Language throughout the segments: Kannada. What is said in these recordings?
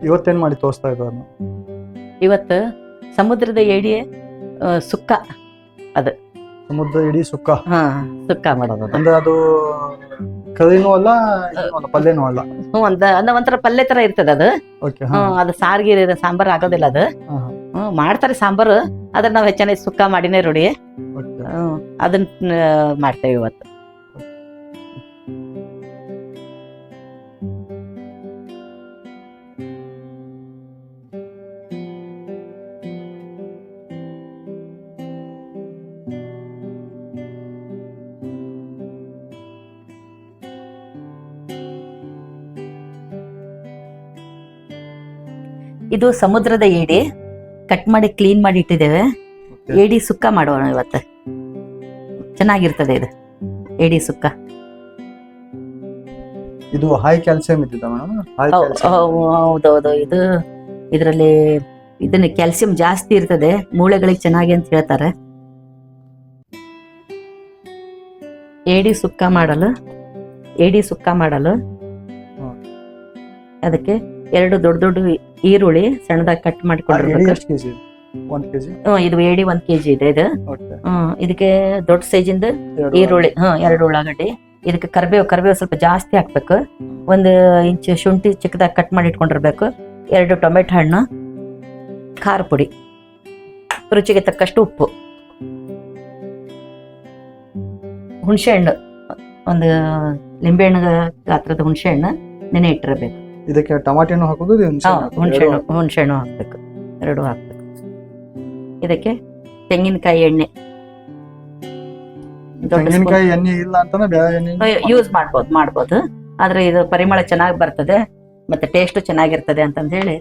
ಇವತ್ತೇನ್ ಮಾಡಿ ತೋರಿಸ್ತಾ ಇದ್ದಾರೆ? ಇವತ್ತು ಸಮುದ್ರದ ಏಡಿ ಸುಕ್ಕ. ಅದು ಸಮುದ್ರ ಇಡೀ ಸುಕ್ಕ. ಸುಕ್ಕ ಮಾಡೋದು. ಅಂದ್ರೆ ಅದು ಕರಿನೂ ಅಲ್ಲ, ಪಲ್ಯನೂ ಅಲ್ಲ. ಒಂಥರ ಪಲ್ಯ ತರ ಇರ್ತದೆ ಅದು. ಅದು ಸಾರಿಗೆ ಸಾಂಬಾರ್ ಆಗೋದಿಲ್ಲ ಅದು. ಮಾಡ್ತಾರೆ ಸಾಂಬಾರು, ಅದ್ರ ನಾವ್ ಹೆಚ್ಚಾಗಿ ಸುಕ್ಕ ಮಾಡಿನೇ ರೂಢಿ. ಅದನ್ನ ಮಾಡ್ತೇವೆ ಇವತ್ತು. ಇದು ಸಮುದ್ರದ ಏಡಿ ಕಟ್ ಮಾಡಿ ಕ್ಲೀನ್ ಮಾಡಿ ಇಟ್ಟಿದ್ದೇವೆ. ಏಡಿ ಸುಕ್ಕ ಮಾಡೋಣ ಇವತ್ತು. ಚೆನ್ನಾಗಿರ್ತದೆ ಇದು ಏಡಿ ಸುಕ್ಕ. ಇದು ಹೈ ಕ್ಯಾಲ್ಸಿಯಂ ಇದ್ದಿದೆ ಮೇಡಮ್. ಹೌದೌದು. ಇದರಲ್ಲಿ ಇದನ್ನ ಕ್ಯಾಲ್ಸಿಯಂ ಜಾಸ್ತಿ ಇರ್ತದೆ, ಮೂಳೆಗಳಿಗೆ ಚೆನ್ನಾಗಿ ಅಂತ ಹೇಳ್ತಾರೆ. ಏಡಿ ಸುಕ್ಕ ಮಾಡಲು ಅದಕ್ಕೆ 2 ದೊಡ್ಡ ಈರುಳ್ಳಿ ಸಣ್ಣದಾಗಿ ಕಟ್ ಮಾಡ್ಕೊಂಡಿರ್ಬೇಕು. ಇದು ಏಡಿ 1 kg ಇದೆ ಇದು. ಇದಕ್ಕೆ ದೊಡ್ಡ ಸೈಜಿಂದ ಈರುಳ್ಳಿ, 2 ಉಳ್ಳಾಗಡ್ಡಿ. ಇದಕ್ಕೆ ಕರಿಬೇವು ಸ್ವಲ್ಪ ಜಾಸ್ತಿ ಹಾಕ್ಬೇಕು. 1 ಇಂಚ್ ಶುಂಠಿ ಚಿಕ್ಕದಾಗಿ ಕಟ್ ಮಾಡಿ ಇಟ್ಕೊಂಡಿರ್ಬೇಕು. 2 ಟೊಮೆಟೊ ಹಣ್ಣು, ಖಾರ ಪುಡಿ, ರುಚಿಗೆ ತಕ್ಕಷ್ಟು ಉಪ್ಪು, ಹುಣಸೆ ಹಣ್ಣು, 1 ಲಿಂಬೆಹಣ್ಣು ಗಾತ್ರದ ಹುಣಸೆ ಹಣ್ಣು ನೆನೆ ಇಟ್ಟಿರಬೇಕು. ಇದಕ್ಕೆ ಟಮಾಟೆನೂ ಹಾಕೋದು, ಹುಣಸೆ ಹಣ್ಣು ಹಾಕ್ಬೇಕು, 2 ಹಾಕ್ಬೇಕು. ಇದಕ್ಕೆ ತೆಂಗಿನಕಾಯಿ ಎಣ್ಣೆ, ಇಲ್ಲ ಅಂತಂದ್ರೆ ಯೂಸ್ ಮಾಡ್ಬೋದು. ಆದ್ರೆ ಇದು ಪರಿಮಳ ಚೆನ್ನಾಗಿ ಬರ್ತದೆ, ಮತ್ತೆ ಟೇಸ್ಟ್ ಚೆನ್ನಾಗಿರ್ತದೆ ಅಂತಂದ ಹೇಳಿ.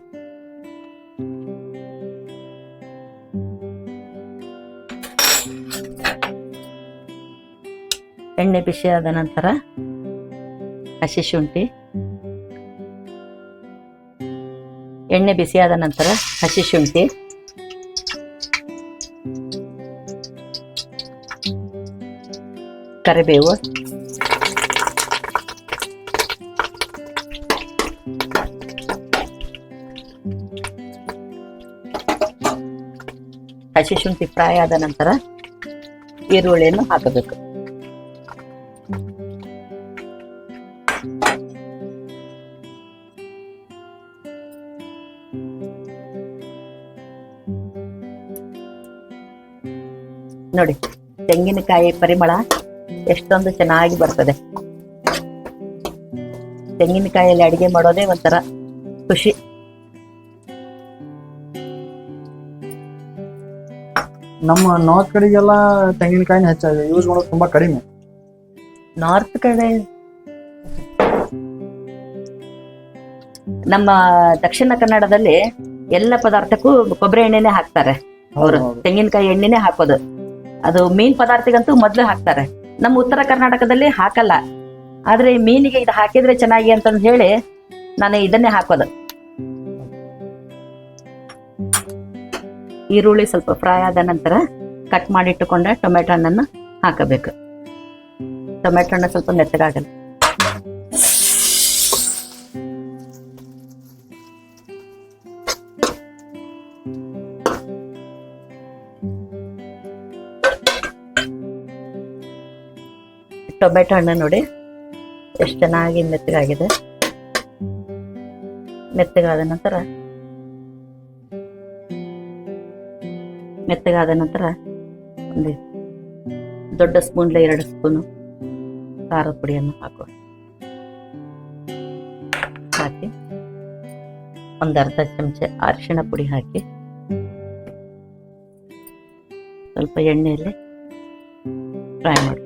ಎಣ್ಣೆ ಬಿಸಿ ಆದ ನಂತರ ಹಸಿ ಶುಂಠಿ, ಕರಿಬೇವು, ಹಸಿ ಶುಂಠಿ ಫ್ರೈ ಆದ ನಂತರ ಈರುಳ್ಳಿಯನ್ನು ಹಾಕಬೇಕು. ನೋಡಿ, ತೆಂಗಿನಕಾಯಿ ಪರಿಮಳ ಎಷ್ಟೊಂದು ಚೆನ್ನಾಗಿ ಬರ್ತದೆ. ತೆಂಗಿನಕಾಯಲ್ಲಿ ಅಡಿಗೆ ಮಾಡೋದೇ ಒಂಥರ ಖುಷಿ. ನಮ್ಮ ನಾರ್ತ್ ಕಡೆಗೆಲ್ಲ ತೆಂಗಿನಕಾಯಿನ ಹೆಚ್ಚಾಗಿ ಯೂಸ್ ಮಾಡೋದು ತುಂಬಾ ಕಡಿಮೆ. ನಾರ್ತ್ ಕಡೆ, ನಮ್ಮ ದಕ್ಷಿಣ ಕನ್ನಡದಲ್ಲಿ ಎಲ್ಲ ಪದಾರ್ಥಕ್ಕೂ ಕೊಬ್ಬರಿ ಎಣ್ಣೆನೆ ಹಾಕ್ತಾರೆ ಅವರು. ತೆಂಗಿನಕಾಯಿ ಎಣ್ಣೆನೆ ಹಾಕೋದು. ಅದು ಮೀನ್ ಪದಾರ್ಥಗಂತೂ ಮೊದ್ಲು ಹಾಕ್ತಾರೆ. ನಮ್ಮ ಉತ್ತರ ಕರ್ನಾಟಕದಲ್ಲಿ ಹಾಕಲ್ಲ. ಆದ್ರೆ ಮೀನಿಗೆ ಇದು ಹಾಕಿದ್ರೆ ಚೆನ್ನಾಗಿ ಅಂತಂದು ಹೇಳಿ ನಾನು ಇದನ್ನೇ ಹಾಕೋದು. ಈರುಳ್ಳಿ ಸ್ವಲ್ಪ ಫ್ರೈ ಆದ ನಂತರ ಕಟ್ ಮಾಡಿಟ್ಟುಕೊಂಡ ಟೊಮೆಟೊ ಹಣ್ಣನ್ನು ಹಾಕಬೇಕು. ಟೊಮೆಟೊ ಹಣ್ಣು ಸ್ವಲ್ಪ ಮೆತ್ತಗಾಗಲ್ಲ. ಟೊಮೆಟೊ ಹಣ್ಣು ನೋಡಿ ಎಷ್ಟು ಚೆನ್ನಾಗಿ ಮೆತ್ತಗಾಗಿದೆ. ಮೆತ್ತಗಾದ ನಂತರ ಒಂದು ದೊಡ್ಡ ಸ್ಪೂನ್ಲೆ 2 ಸ್ಪೂನು ಖಾರದ ಪುಡಿಯನ್ನು ಹಾಕಿ, 1/2 ಚಮಚ ಅರಿಶಿಣ ಪುಡಿ ಹಾಕಿ, ಸ್ವಲ್ಪ ಎಣ್ಣೆಯಲ್ಲಿ ಫ್ರೈ ಮಾಡಿ.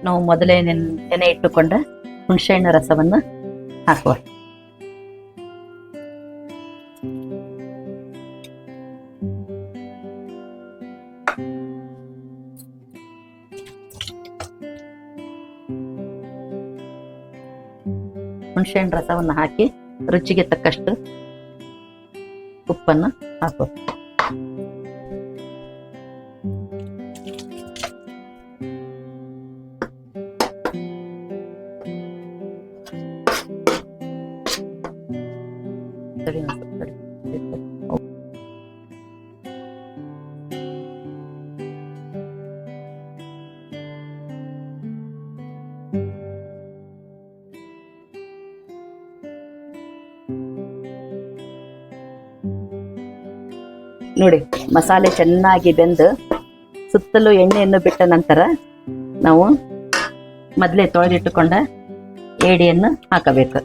ನಾವು ಮೊದಲೇ ನೆನೆ ಇಟ್ಟುಕೊಂಡ ಹುಣಸೆಹಣ್ಣು ರಸವನ್ನು ಹಾಕುವ. ಹುಣಸೆಹಣ್ಣು ರಸವನ್ನು ಹಾಕಿ ರುಚಿಗೆ ತಕ್ಕಷ್ಟು ಉಪ್ಪನ್ನು ಹಾಕು. ನೋಡಿ, ಮಸಾಲೆ ಚೆನ್ನಾಗಿ ಬೆಂದು ಸುತ್ತಲೂ ಎಣ್ಣೆಯನ್ನು ಬಿಟ್ಟ ನಂತರ ನಾವು ಮೊದಲೇ ತೊಳೆದಿಟ್ಟುಕೊಂಡ ಏಡಿಯನ್ನು ಹಾಕಬೇಕು.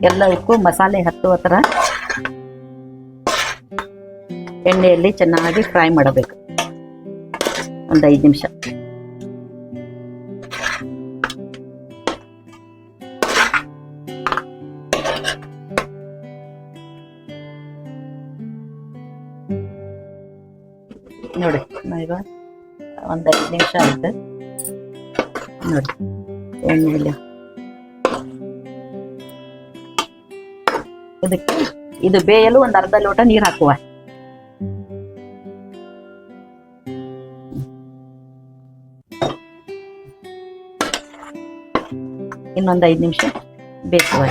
ಎಲ್ಲದಕ್ಕೂ ಮಸಾಲೆ ಹತ್ತುವ ಥರ ಎಣ್ಣೆಯಲ್ಲಿ ಚೆನ್ನಾಗಿ ಫ್ರೈ ಮಾಡಬೇಕು ಒಂದು 5 ನಿಮಿಷ. ನೋಡಿ, ಈಗ ಒಂದು 5 ನಿಮಿಷ ಆಯ್ತು. ನೋಡಿ, ಎಣ್ಣೆಯಲ್ಲಿ ಇದಕ್ಕೆ ಇದು ಬೇಯಲು ಒಂದು ಅರ್ಧ ಲೋಟ ನೀರು ಹಾಕುವ. ಇನ್ನೊಂದು 5 ನಿಮಿಷ ಬೇಯಿಸುವ.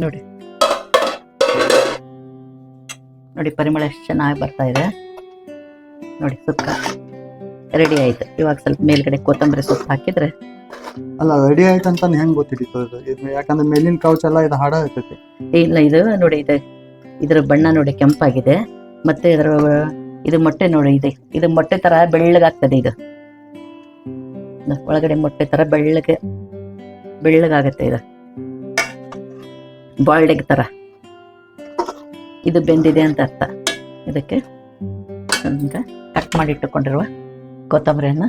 ನೋಡಿ ನೋಡಿ, ಪರಿಮಳ ಎಷ್ಟು ಚೆನ್ನಾಗಿ ಬರ್ತಾ ಇದೆ. ನೋಡಿ, ಸುಕ್ಕ ರೆಡಿ ಆಯ್ತು. ಇವಾಗ ಸ್ವಲ್ಪ ಮೇಲ್ಗಡೆ ಕೊತ್ತಂಬರಿ ಸೊಪ್ಪು ಹಾಕಿದ್ರೆ. ಅಲ್ಲ, ರೆಡಿ ಆಯ್ತು ಅಂತ ಹೆಂಗ್ ಗೊತ್ತಿತ್ತು? ಯಾಕಂದ್ರೆ ಮೇಲಿನ ಕೌಚ್ ಎಲ್ಲ ಇದು ಹಾಡ ಇರ್ತೈತಿ. ಇಲ್ಲ, ಇದು ನೋಡಿ, ಇದ್ರ ಬಣ್ಣ ನೋಡಿ ಕೆಂಪಾಗಿದೆ. ಮತ್ತೆ ಇದು ಮೊಟ್ಟೆ ನೋಡಿ, ಇದು ಮೊಟ್ಟೆ ತರ ಬೆಳ್ಳಗಾಗ್ತದೆ. ಇದು ಒಳಗಡೆ ಮೊಟ್ಟೆ ತರ ಬೆಳ್ಳಗಾಗತ್ತೆ. ಇದು ಬಾಯ್ಲ್ಡ್ ಎಗ್ ತರ ಇದು ಬೆಂದಿದೆ ಅಂತ ಅರ್ಥ. ಇದಕ್ಕೆ ಕಟ್ ಮಾಡಿ ಇಟ್ಟುಕೊಂಡಿರುವ ಕೊತ್ತಂಬರಿಯನ್ನ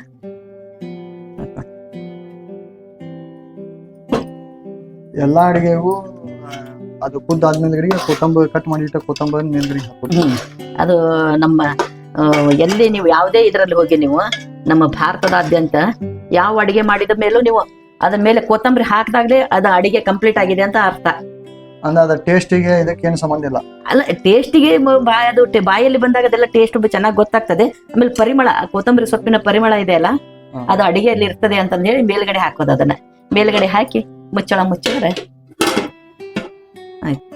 ಎಲ್ಲಾ ಅಡಿಗೆಗೂ ಅದು ಕುದ್ದಾದ್ಮೇಲೆ ಕೊತ್ತಂಬರಿ ಕಟ್ ಮಾಡಿ ಇಟ್ಟ ಕೊತ್ತಂಬರಿ ಮೇಲ್ಗಡೆ ಹಾಕೋದು. ಅದು ನಮ್ಮ ಎಲ್ಲಿ ನೀವು ಯಾವುದೇ ಇದರಲ್ಲಿ ಹೋಗಿ ನೀವು ನಮ್ಮ ಭಾರತದಾದ್ಯಂತ ಯಾವ ಅಡಿಗೆ ಮಾಡಿದ ಮೇಲೂ ನೀವು ಅದ್ರ ಮೇಲೆ ಕೊತ್ತಂಬರಿ ಹಾಕಿದಾಗ್ಲೇ ಅದು ಅಡಿಗೆ ಕಂಪ್ಲೀಟ್ ಆಗಿದೆ ಅಂತ ಅರ್ಥ. ಅಂದ್ರೆ ಅದ ಟೇಸ್ಟಿಗೆ ಇದಕ್ಕೇನು ಸಂಬಂಧ ಇಲ್ಲ. ಅಲ್ಲ, ಟೇಸ್ಟಿಗೆ ಅದು ಬಾಯಲ್ಲಿ ಬಂದಾಗ ಅದೆಲ್ಲ ಟೇಸ್ಟ್ ಚೆನ್ನಾಗಿ ಗೊತ್ತಾಗ್ತದೆ. ಆಮೇಲೆ ಪರಿಮಳ, ಕೊತ್ತಂಬರಿ ಸೊಪ್ಪಿನ ಪರಿಮಳ ಇದೆ ಅಲ್ಲ, ಅದು ಅಡಿಗೆಯಲ್ಲಿ ಇರ್ತದೆ ಅಂತಂದು ಹೇಳಿ ಮೇಲ್ಗಡೆ ಹಾಕೋದು. ಅದನ್ನ ಮೇಲ್ಗಡೆ ಹಾಕಿ ಮುಚ್ಚಳ ಮುಚ್ಚಿದ್ರೆ ಆಯ್ತು.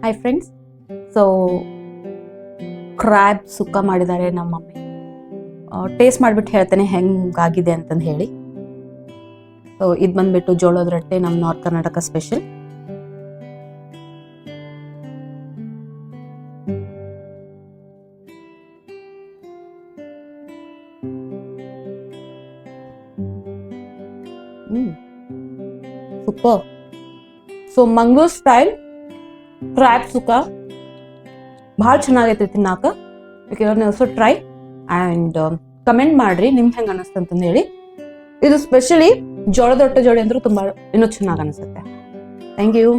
ಹಾಯ್ ಫ್ರೆಂಡ್ಸ್, ಸೊ ಕ್ರ್ಯಾಬ್ ಸುಕ್ಕ ಮಾಡಿದ್ದಾರೆ ನಮ್ಮ ಮಮ್ಮಿ. ಟೇಸ್ಟ್ ಮಾಡಿಬಿಟ್ಟು ಹೇಳ್ತೇನೆ ಹೆಂಗಾಗಿದೆ ಅಂತಂದು ಹೇಳಿ. ಸೊ ಇದು ಬಂದ್ಬಿಟ್ಟು ಜೋಳದ ರೊಟ್ಟಿ, ನಮ್ಮ north Karnataka special. Super. So Mangaluru style crab sukka ಭಾಳ ಚೆನ್ನಾಗೈತೆ ತಿನ್ನಾಕ. ನೀವು ಆಲ್ಸೋ ಟ್ರೈ ಆ್ಯಂಡ್ ಕಮೆಂಟ್ ಮಾಡ್ರಿ ನಿಮ್ಗೆ ಹೆಂಗೆ ಅನಿಸ್ತು ಅಂತಂದು ಹೇಳಿ. ಇದು ಸ್ಪೆಷಲಿ ಜೋಳದ ರೊಟ್ಟಿ ಜೋಡಿ ಅಂದ್ರೂ ತುಂಬ ಇನ್ನೂ ಚೆನ್ನಾಗಿ ಅನಿಸುತ್ತೆ. Thank you.